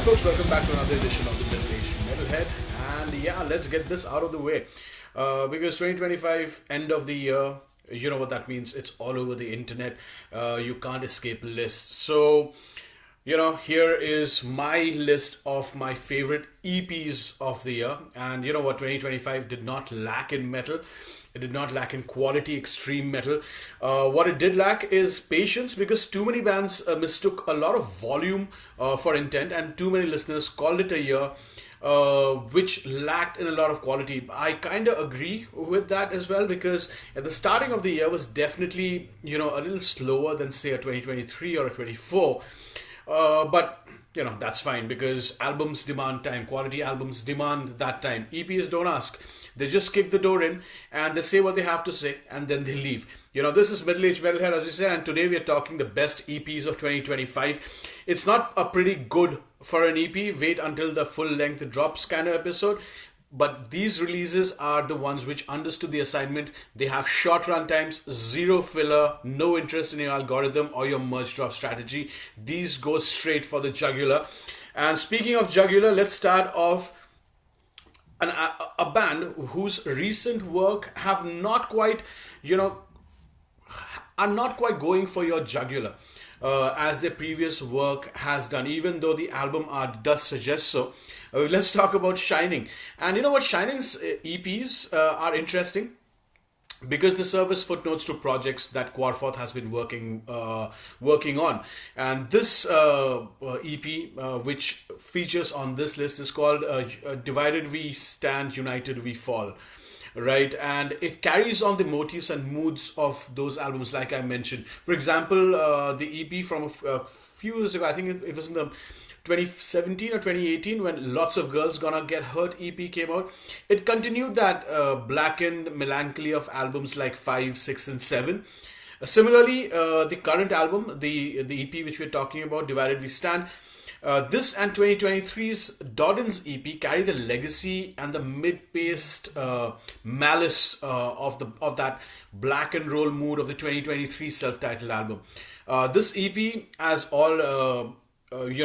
Folks, welcome back to another edition of the Middle-Aged Metalhead. And yeah, let's get this out of the way. Because 2025, end of the year, you know what that means. It's all over the internet. You can't escape lists. So, here is my list of my favorite EPs of the year. And you know what, 2025 did not lack in metal. It did not lack in quality extreme metal. What it did lack is patience, because too many bands mistook a lot of volume for intent, and too many listeners called it a year which lacked in a lot of quality. I kind of agree with that as well, because at the starting of the year was definitely, a little slower than say a 2023 or a 24. But that's fine, because albums demand time. Quality albums demand that time. EPs don't ask. They just kick the door in and they say what they have to say and then they leave. This is Middle-Aged Metalhead, as we said, and today we are talking the best EPs of 2025. It's not a pretty good for an EP, wait until the full length drops kind of episode. But these releases are the ones which understood the assignment. They have short run times, zero filler, no interest in your algorithm or your merge drop strategy. These go straight for the jugular. And speaking of jugular, let's start off a band whose recent work have not quite, are not quite going for your jugular as their previous work has done, even though the album art does suggest so. Let's talk about Shining. And you know what, Shining's EPs are interesting because they serve as footnotes to projects that Quarforth has been working on. And this EP, which features on this list, is called Divided We Stand, United We Fall. Right, and it carries on the motifs and moods of those albums, like I mentioned. For example, the EP from a few years ago, I think it was in the 2017 or 2018, when Lots of Girls Gonna Get Hurt EP came out. It continued that blackened melancholy of albums like 5, 6 and 7. Similarly, the current album, the EP which we're talking about, Divided We Stand, this and 2023's Doddin's EP carry the legacy and the mid-paced malice of that black and roll mood of the 2023 self-titled album. This EP, as all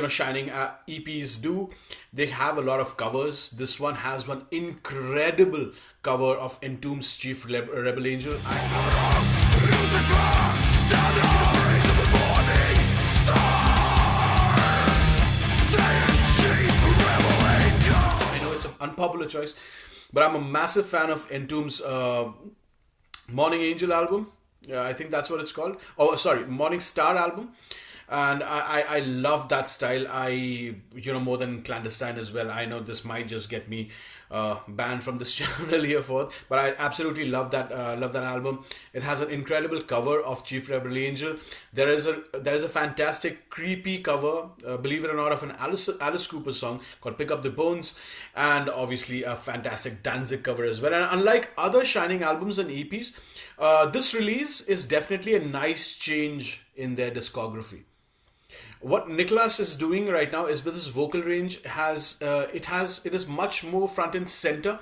Shining EPs do, they have a lot of covers. This one has one incredible cover of Entombed's Chief Rebel Angel. Unpopular choice, but I'm a massive fan of Entombed's Morning Angel album. I think that's what it's called. Oh, sorry, Morning Star album. And I love that style. More than Clandestine as well. I know this might just get me banned from this channel here forth, but I absolutely love that album. It has an incredible cover of Chief Rebel Angel. There is a fantastic creepy cover, believe it or not, of an Alice Cooper song called Pick Up the Bones, and obviously a fantastic Danzig cover as well. And unlike other Shining albums and EPs, this release is definitely a nice change in their discography. What Nicholas is doing right now is, with his vocal range, it is much more front and center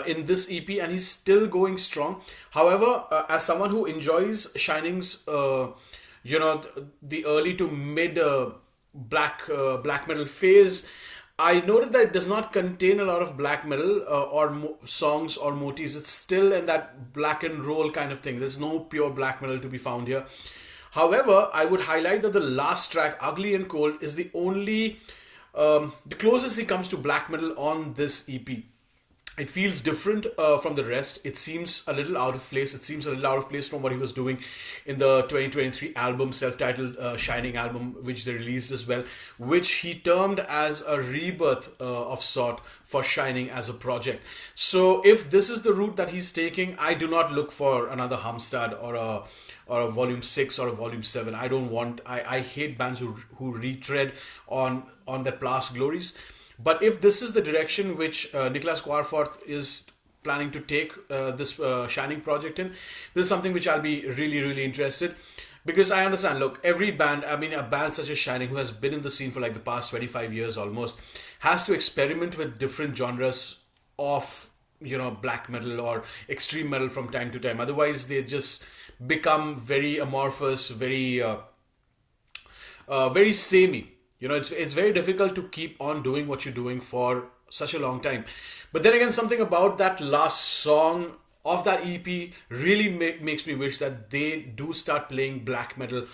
in this EP, and he's still going strong. However, as someone who enjoys Shining's, the early to mid black metal phase, I noted that it does not contain a lot of black metal or songs or motifs. It's still in that black and roll kind of thing. There's no pure black metal to be found here. However, I would highlight that the last track, Ugly and Cold, is the only, the closest he comes to black metal on this EP. It feels different from the rest. It seems a little out of place. It seems a little out of place from what he was doing in the 2023 album, self-titled Shining album, which they released as well, which he termed as a rebirth of sort for Shining as a project. So if this is the route that he's taking, I do not look for another Hamstad or a volume 6 or a volume 7. I hate bands who retread on their past glories. But if this is the direction which Nicholas Quarforth is planning to take this Shining project in, this is something which I'll be really, really interested. Because I understand, look, every band, a band such as Shining, who has been in the scene for like the past 25 years almost, has to experiment with different genres of, black metal or extreme metal from time to time. Otherwise, they just become very amorphous, very samey. It's very difficult to keep on doing what you're doing for such a long time. But then again, something about that last song of that EP really makes me wish that they do start playing black metal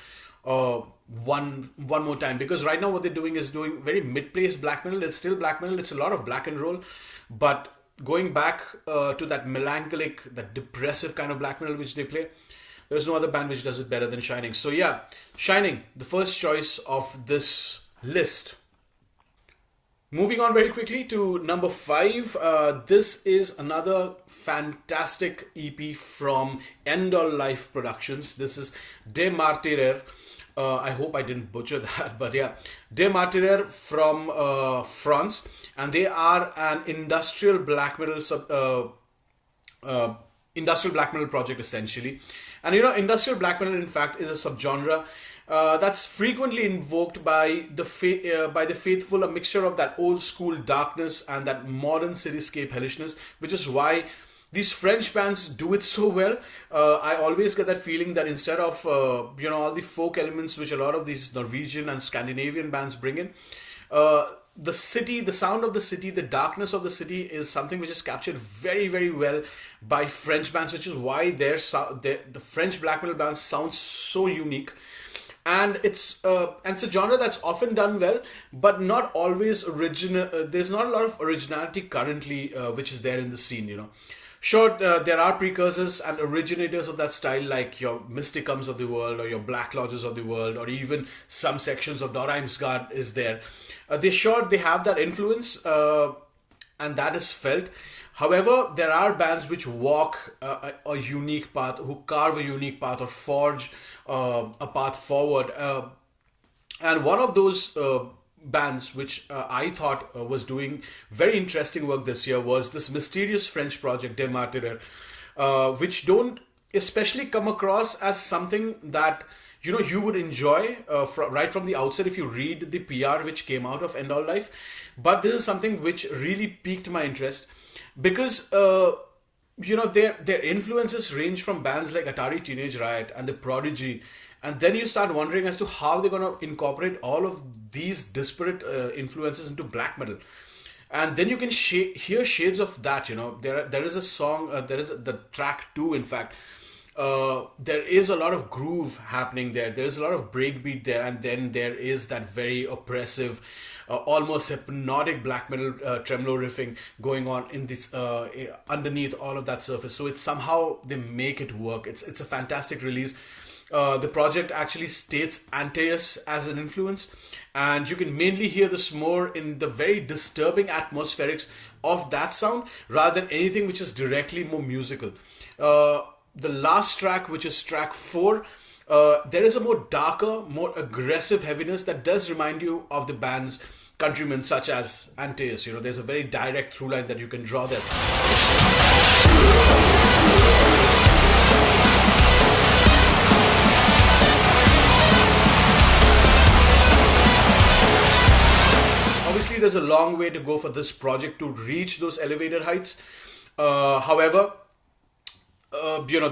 uh, one more time, because right now what they're doing is doing very mid-placed black metal. It's still black metal. It's a lot of black and roll, but going back to that melancholic, that depressive kind of black metal which they play, there's no other band which does it better than Shining. So yeah, Shining, the first choice of this list. Moving on very quickly to number 5. This is another fantastic EP from End All Life Productions. This is De Martyrer. I hope I didn't butcher that, but yeah, De Martyrer from France, and they are an industrial black metal industrial black metal project essentially. And industrial black metal in fact is a subgenre that's frequently invoked by the faithful, a mixture of that old school darkness and that modern cityscape hellishness, which is why these French bands do it so well. I always get that feeling that instead of all the folk elements which a lot of these Norwegian and Scandinavian bands bring in, the city, the sound of the city, the darkness of the city is something which is captured very, very well by French bands, which is why the French black metal bands sound so unique. And it's a genre that's often done well, but not always original. There's not a lot of originality currently, which is there in the scene. Sure, there are precursors and originators of that style, like your Mysticums of the world, or your Black Lodges of the world, or even some sections of Norheimsgard is there. They have that influence, and that is felt. However, there are bands which walk a unique path, who carve a unique path or forge a path forward. And one of those bands which I thought was doing very interesting work this year was this mysterious French project, De Martyrer, which don't especially come across as something that you would enjoy right from the outset if you read the PR which came out of End All Life. But this is something which really piqued my interest, because their influences range from bands like Atari Teenage Riot and The Prodigy, and then you start wondering as to how they're going to incorporate all of these disparate influences into black metal. And then you can hear shades of that. There is a song, there is the track 2 in fact. There is a lot of groove happening there. There is a lot of breakbeat there, and then there is that very oppressive, almost hypnotic black metal tremolo riffing going on in this underneath all of that surface. So it's somehow they make it work. It's a fantastic release. The project actually states Antaeus as an influence, and you can mainly hear this more in the very disturbing atmospherics of that sound rather than anything which is directly more musical. The last track, which is track 4, there is a more darker, more aggressive heaviness that does remind you of the band's countrymen such as Antaeus. There's a very direct through line that you can draw there. Obviously, there's a long way to go for this project to reach those elevated heights. However,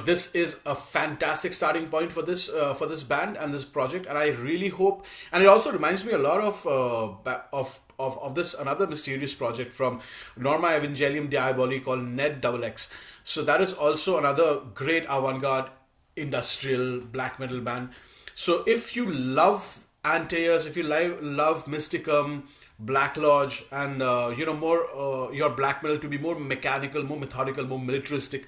this is a fantastic starting point for this band and this project, and I really hope. And it also reminds me a lot of this another mysterious project from Norma Evangelium Diaboli called Ned XX. So that is also another great avant-garde industrial black metal band. So if you love Antaeus, if you love Mysticum, Black Lodge, and more your black metal to be more mechanical, more methodical, more militaristic,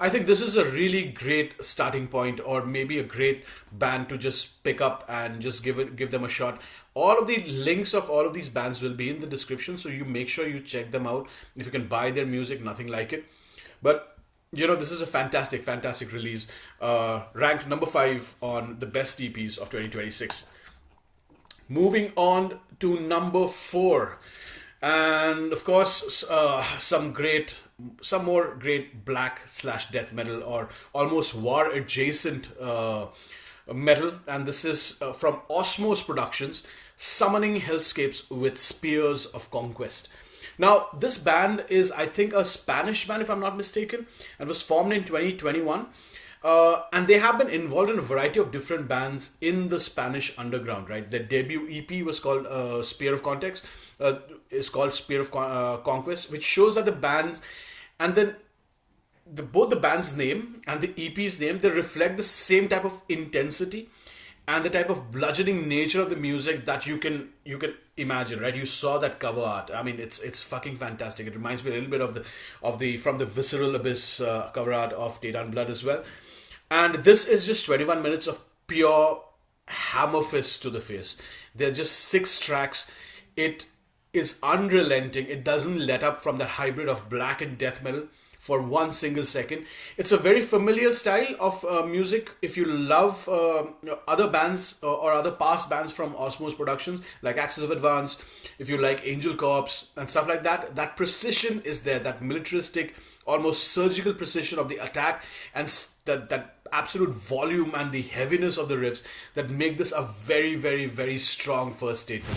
I think this is a really great starting point, or maybe a great band to just pick up and just give them a shot. All of the links of all of these bands will be in the description, so you make sure you check them out. If you can buy their music, nothing like it. But this is a fantastic release, ranked number 5 on the best EPs of 2026. Moving on to number 4, and of course some more great black/death metal, or almost war adjacent metal, and this is from Osmos Productions, Summoning Hellscapes with Spears of Conquest. Now, this band is, I think, a Spanish band, if I'm not mistaken, and was formed in 2021. And they have been involved in a variety of different bands in the Spanish underground, right? Their debut EP was called Spear of Context, is called Spear of Conquest, which shows that the bands, and then both the band's name and the EP's name, they reflect the same type of intensity and the type of bludgeoning nature of the music that you can imagine, right? You saw that cover art. I mean, it's fucking fantastic. It reminds me a little bit of the from the Visceral Abyss cover art of Data and Blood as well. And this is just 21 minutes of pure hammer fist to the face. They're just 6 tracks. It is unrelenting. It doesn't let up from that hybrid of black and death metal for one single second. It's a very familiar style of music. If you love other bands or other past bands from Osmos Productions, like Axis of Advance, if you like Angel Corps and stuff like that, that precision is there, that militaristic, almost surgical precision of the attack, and that absolute volume and the heaviness of the riffs that make this a very, very, very strong first statement.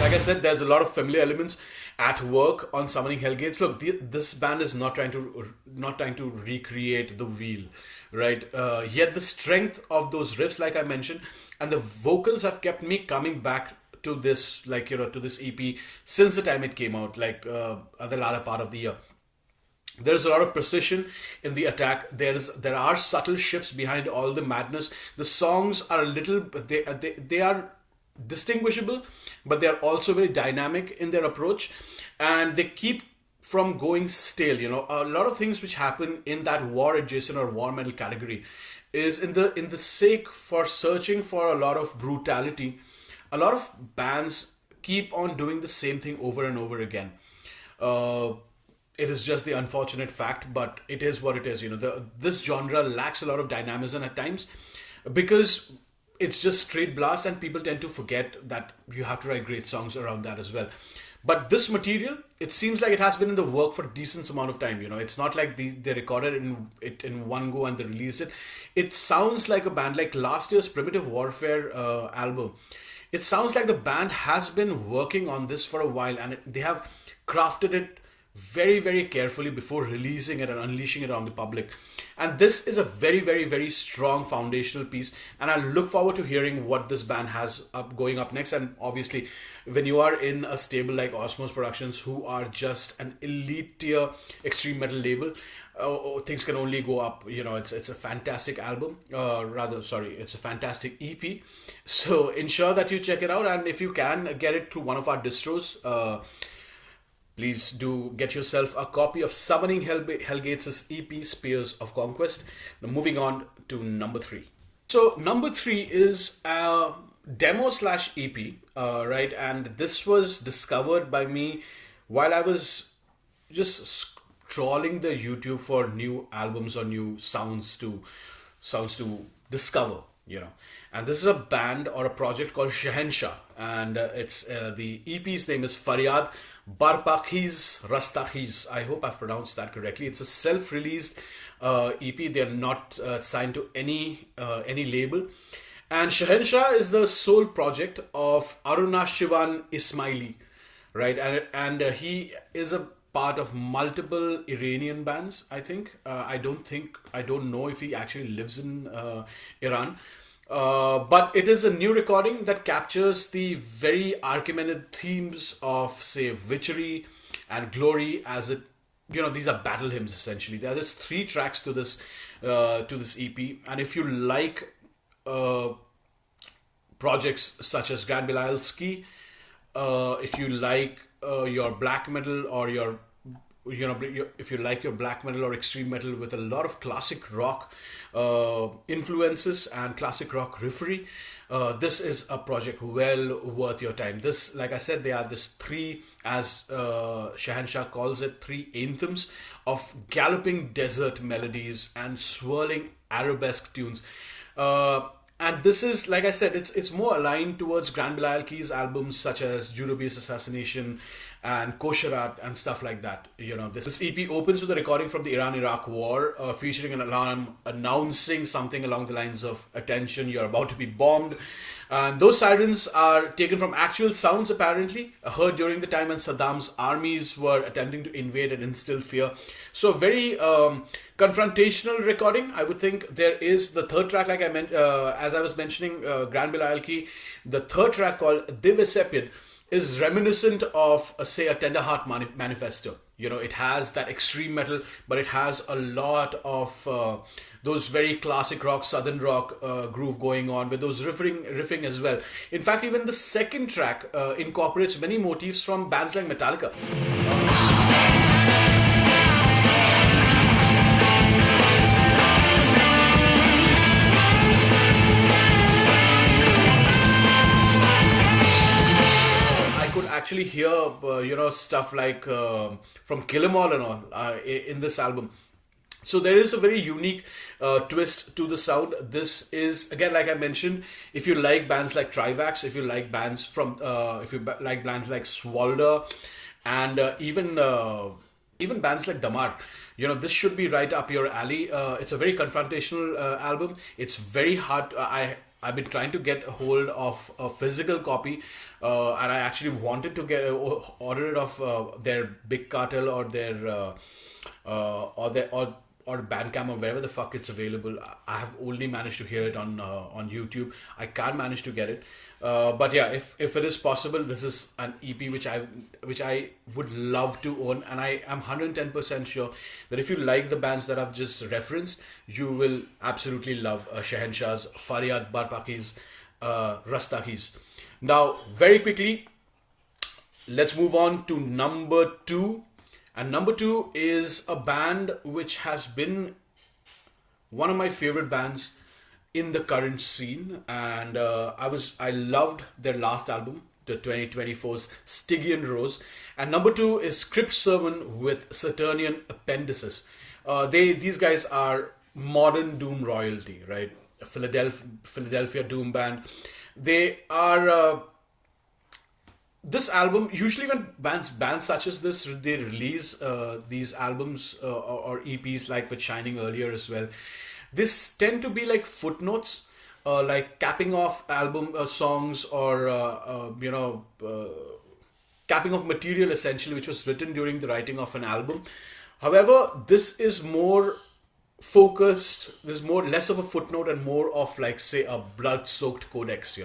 Like I said, there's a lot of familiar elements at work on Summoning Hellgates. Look, this band is not trying to recreate the wheel, right? Yet the strength of those riffs, like I mentioned, and the vocals have kept me coming back to this, to this EP since the time it came out, at the latter part of the year. There's a lot of precision in the attack. There are subtle shifts behind all the madness. The songs are a little, they are distinguishable, but they are also very dynamic in their approach, and they keep from going stale. A lot of things which happen in that war adjacent or war metal category is in the sake for searching for a lot of brutality. A lot of bands keep on doing the same thing over and over again. It is just the unfortunate fact, but it is what it is. This genre lacks a lot of dynamism at times because it's just straight blast, and people tend to forget that you have to write great songs around that as well. But this material, it seems like it has been in the work for a decent amount of time. It's not like they recorded it in one go and they released it. It sounds like a band like last year's Primitive Warfare album. It sounds like the band has been working on this for a while, and they have crafted it very, very carefully before releasing it and unleashing it on the public. And this is a very, very, very strong foundational piece, and I look forward to hearing what this band has going up next. And obviously, when you are in a stable like Osmos Productions, who are just an elite tier extreme metal label, things can only go up. It's a fantastic album. It's a fantastic EP. So ensure that you check it out, and if you can get it through one of our distros, please do get yourself a copy of Summoning Hellgates' EP, Spears of Conquest. Now, moving on to number 3. So number 3 is a demo/EP, right? And this was discovered by me while I was just trawling the YouTube for new albums or new sounds to discover. And this is a band or a project called Shahanshah, and it's the EP's name is Faryad Barpakhiz Rastakhiz. I hope I've pronounced that correctly. It's a self-released EP. They're not signed to any label, and Shahanshah is the sole project of Aruna Shivan Ismaili, right? And he is a part of multiple Iranian bands, I think. I don't know if he actually lives in Iran. But it is a new recording that captures the very Archimedes themes of, say, witchery and glory, as it, these are battle hymns essentially. There are just 3 tracks to this EP, and if you like projects such as Grand Belial Ski, if you like your black metal or if you like your black metal or extreme metal with a lot of classic rock influences and classic rock riffery, this is a project well worth your time. This, like I said, they are just 3, as Shahanshah calls it, 3 anthems of galloping desert melodies and swirling arabesque tunes. And this is, like I said, it's more aligned towards Grand Belial Key's albums such as Judo-Based Assassination and Kosherat and stuff like that. This EP opens with a recording from the Iran-Iraq war, featuring an alarm announcing something along the lines of, "Attention, you're about to be bombed." And those sirens are taken from actual sounds, apparently, heard during the time when Saddam's armies were attempting to invade and instill fear. So, very confrontational recording. I would think there is the third track, like I meant, as I was mentioning, Grand Bilal Ki, the third track called Divesepid is reminiscent of, say, a Tender Heart manifesto. You know, it has that extreme metal, but it has a lot of those very classic rock, southern rock groove going on with those riffing as well. In fact, even the second track incorporates many motifs from bands like Metallica. Actually hear stuff like from Kill 'Em All and all in this album. So there is a very unique twist to the sound. This is, again, like I mentioned, if you like bands like Trivax, if you like bands like Swalder, and even bands like Damar, this should be right up your alley. It's a very confrontational album. It's very hard. I've been trying to get a hold of a physical copy, and I actually wanted to order it off their Big Cartel or their or Bandcamp or wherever the fuck it's available. I have only managed to hear it on YouTube. I can't manage to get it, but yeah, if it is possible, this is an EP which I would love to own, and I am 110% sure that if you like the bands that I've just referenced, you will absolutely love Shahanshah's, Faryad Barpaki's, Rastakhi's. Now, very quickly, let's move on to number 2. And number 2 is a band which has been one of my favorite bands in the current scene, and I loved their last album, the 2024's Stygian Rose. And number 2 is Crypt Sermon with Saturnian Appendices. These guys are modern doom royalty, right? Philadelphia doom band. They are. This album, usually when bands such as this, they release these albums or EPs, like with Shining earlier as well, this tend to be like footnotes, like capping off album songs, or capping off material essentially which was written during the writing of an album. However, this is more focused, there's less of a footnote and more of, like, say, a blood-soaked codex.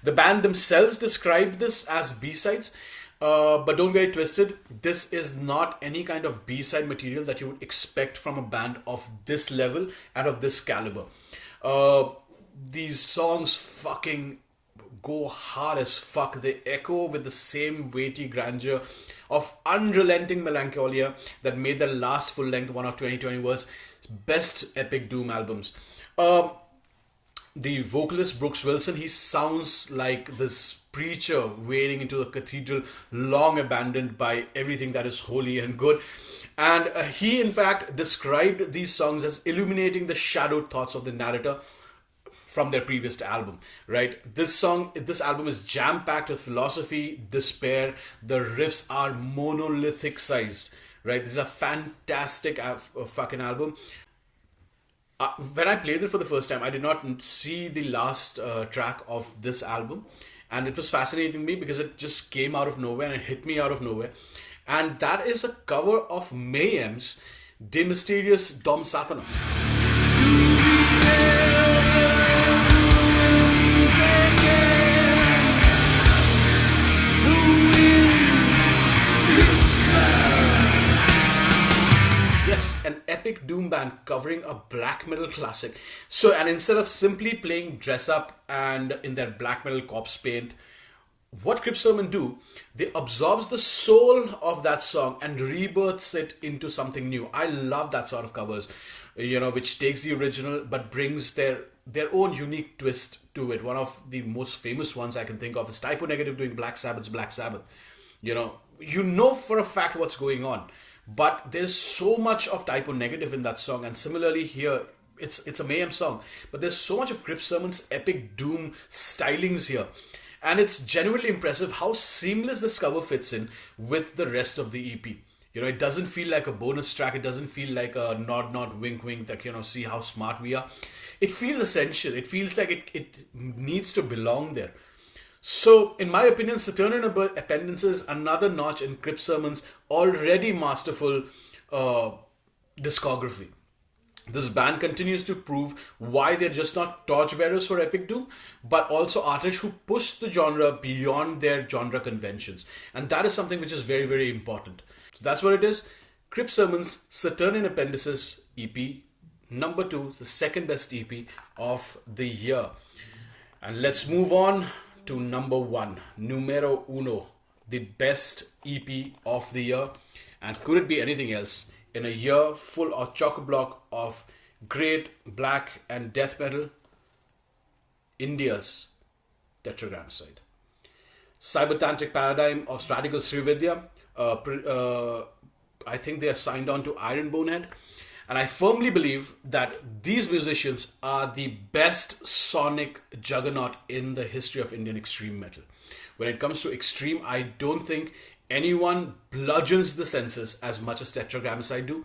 The band themselves described this as B-sides, but don't get it twisted. This is not any kind of B-side material that you would expect from a band of this level and of this caliber. These songs fucking go hard as fuck. They echo with the same weighty grandeur of unrelenting melancholia that made the last full-length one of 2020's best epic doom albums. The vocalist Brooks Wilson, he sounds like this preacher wading into a cathedral long abandoned by everything that is holy and good. And he, in fact, described these songs as illuminating the shadowed thoughts of the narrator from their previous album, right? This album is jam-packed with philosophy, despair. The riffs are monolithic sized, right? This is a fantastic fucking album. When I played it for the first time, I did not see the last track of this album, and it was fascinating me because it just came out of nowhere and it hit me out of nowhere. And that is a cover of MAMH's De Mysterious Dom Satanas. Yes, an epic doom band covering a black metal classic. So, and instead of simply playing dress up and in their black metal corpse paint, what Crypt Sermon do, they absorbs the soul of that song and rebirths it into something new. I love that sort of covers, which takes the original but brings their own unique twist to it. One of the most famous ones I can think of is Typo Negative doing Black Sabbath's Black Sabbath. You know for a fact what's going on, but there's so much of Typo Negative in that song. And similarly here, it's a Mayhem song, but there's so much of Crypt Sermon's epic doom stylings here. And it's genuinely impressive how seamless this cover fits in with the rest of the EP. It doesn't feel like a bonus track. It doesn't feel like a nod, nod, wink, wink, that, see how smart we are. It feels essential. It feels like it needs to belong there. So, in my opinion, Saturnian Appendices, another notch in Crypt Sermon's already masterful discography. This band continues to prove why they're just not torchbearers for epic doom, but also artists who push the genre beyond their genre conventions. And that is something which is very, very important. So that's what it is. Crypt Sermon's Saturnian Appendices EP, number 2, the second best EP of the year. And let's move on to number 1, numero uno, the best EP of the year. And could it be anything else? In a year full of chock-a-block of great black and death metal, India's Tetragrammacide. Cybertantric paradigm of Radical Srividya. I think they are signed on to Iron Bonehead. And I firmly believe that these musicians are the best sonic juggernaut in the history of Indian extreme metal. When it comes to extreme, I don't think anyone bludgeons the senses as much as Tetragrammacide do.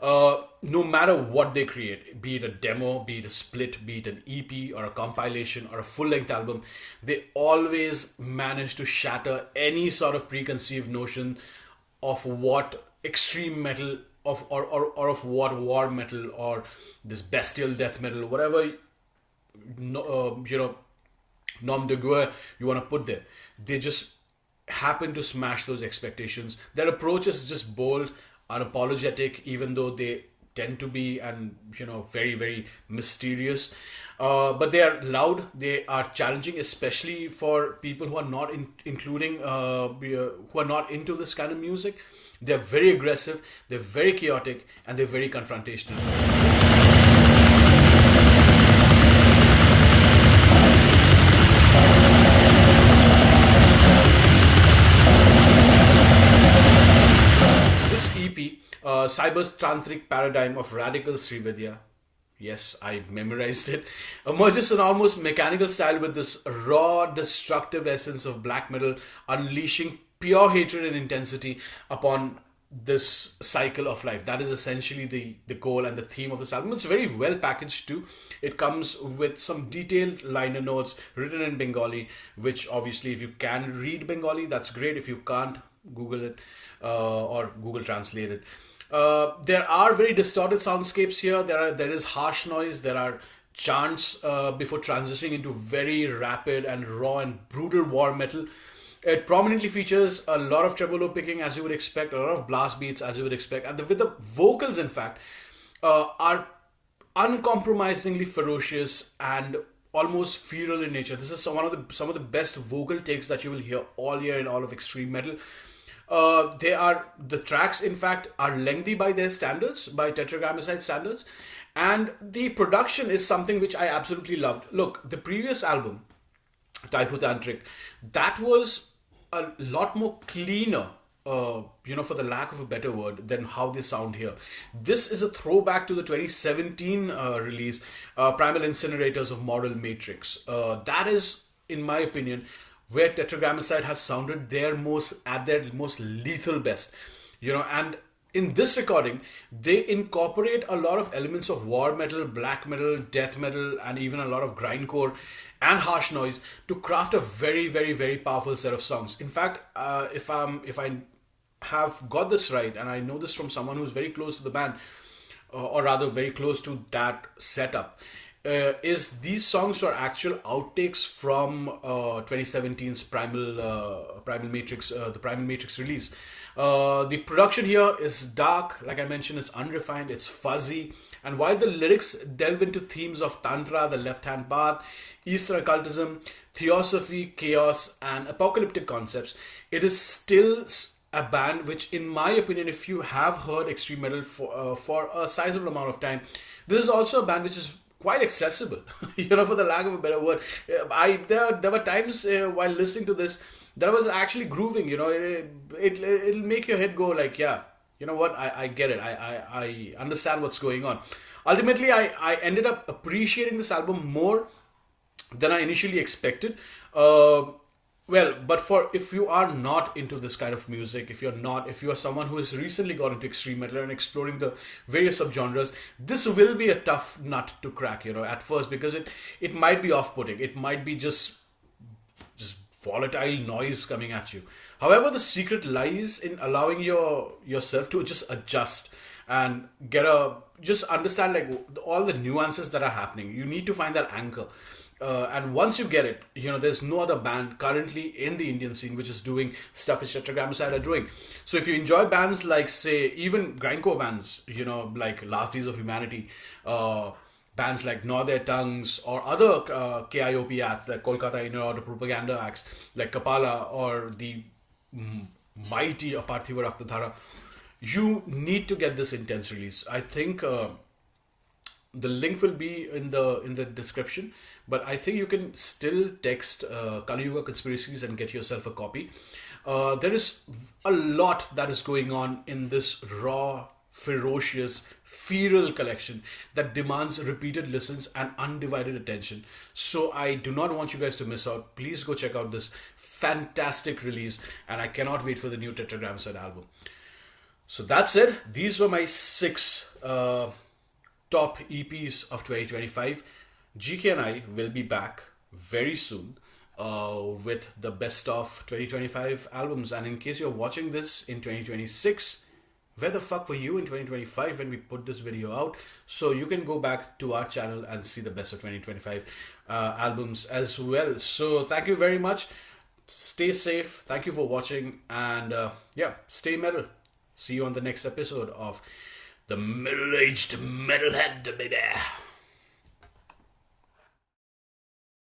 No matter what they create, be it a demo, be it a split, be it an EP or a compilation or a full-length album, they always manage to shatter any sort of preconceived notion of what extreme metal or of what war metal or this bestial death metal, whatever nom de guerre you want to put there. They just happen to smash those expectations. Their approach is just bold, unapologetic, even though they tend to be very, very mysterious. But they are loud. They are challenging, especially for people who are not who are not into this kind of music. They're very aggressive. They're very chaotic, and they're very confrontational. Cybertantric paradigm of Radical Srividya. Yes, I memorized it. Emerges an almost mechanical style with this raw, destructive essence of black metal, unleashing pure hatred and intensity upon this cycle of life. That is essentially the goal and the theme of this album. It's very well packaged too. It comes with some detailed liner notes written in Bengali, which obviously if you can read Bengali, that's great. If you can't, Google it or Google Translate it. There are very distorted soundscapes here. There is harsh noise. There are chants before transitioning into very rapid and raw and brutal war metal. It prominently features a lot of tremolo picking, as you would expect, a lot of blast beats, as you would expect, and with the vocals, in fact, are uncompromisingly ferocious and almost feral in nature. This is some of the best vocal takes that you will hear all year in all of extreme metal. The tracks, in fact, are lengthy by their standards, by Tetragrammacide standards, and the production is something which I absolutely loved. Look, the previous album, Typotantric, that was a lot more cleaner, for the lack of a better word, than how they sound here. This is a throwback to the 2017 release, Primal Incinerators of Moral Matrix. That is, in my opinion, where Tetragrammacide has sounded at their most lethal best. And in this recording, they incorporate a lot of elements of war metal, black metal, death metal, and even a lot of grindcore and harsh noise to craft a very, very, very powerful set of songs. In fact, if I have got this right, and I know this from someone who's very close to the band, or rather very close to that setup, is these songs are actual outtakes from 2017's Primal Matrix, the Primal Matrix release. The production here is dark, like I mentioned, it's unrefined, it's fuzzy, and while the lyrics delve into themes of Tantra, the left-hand path, Eastern occultism, theosophy, chaos, and apocalyptic concepts, it is still a band which, in my opinion, if you have heard extreme metal for a sizable amount of time, this is also a band which is quite accessible, for the lack of a better word. There were times while listening to this that I was actually grooving. It'll make your head go like, yeah, you know what, I get it. I understand what's going on. Ultimately, I ended up appreciating this album more than I initially expected. Well, but for if you are not into this kind of music, if you are someone who has recently got into extreme metal and exploring the various subgenres, this will be a tough nut to crack, at first, because it might be off-putting. It might be just volatile noise coming at you. However, the secret lies in allowing yourself to just adjust and just understand like all the nuances that are happening. You need to find that anchor. And once you get it, there's no other band currently in the Indian scene which is doing stuff which Tetragrammacide are doing. So if you enjoy bands like, say, even grindcore bands, like Last Days of Humanity, bands like Gnaw Their Tongues, or other KIOP acts like Kolkata Inner Order Propaganda acts like Kapala, or the mighty Aparthiva Raktadhara, you need to get this intense release. I think the link will be in the description, but I think you can still text Kali Yuga Conspiracies and get yourself a copy. There is a lot that is going on in this raw, ferocious, feral collection that demands repeated listens and undivided attention. So I do not want you guys to miss out. Please go check out this fantastic release, and I cannot wait for the new Tetragrammacide album. So that's it. These were my 6 top EPs of 2025. GK and I will be back very soon with the best of 2025 albums. And in case you're watching this in 2026, where the fuck were you in 2025 when we put this video out? So you can go back to our channel and see the best of 2025 albums as well. So thank you very much. Stay safe. Thank you for watching. And stay metal. See you on the next episode of The Middle-Aged Metalhead, baby.